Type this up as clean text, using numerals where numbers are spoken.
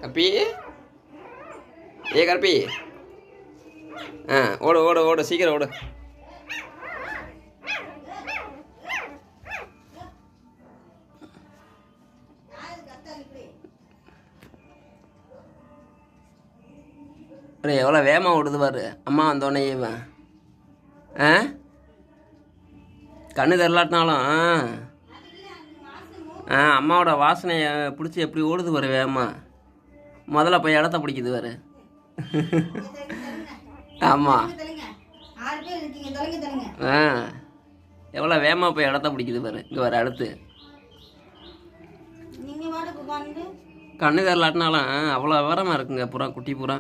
கற்பி கற்பி ஓடு ஓடு ஓடு சீக்கிரம் ஓடு. எவ்வளோ வேகமாக ஓடுது பாரு. அம்மா வந்தோடனே இவன் கண்ணு தெரிலாட்டினாலும் அம்மாவோட வாசனையை பிடிச்சி எப்படி ஓடுது பாரு வேகமாக. முதல்ல போய் இடத்த பிடிக்குது பாரு. ஆமாம் எவ்வளோ வேகமாக போய் இடத்த பிடிக்குது பாரு. இங்கே வர அடுத்து கண்ணு தெரிலாட்டினாலும் அவ்வளோ விவரமாக இருக்குங்க பூரா குட்டி பூரா.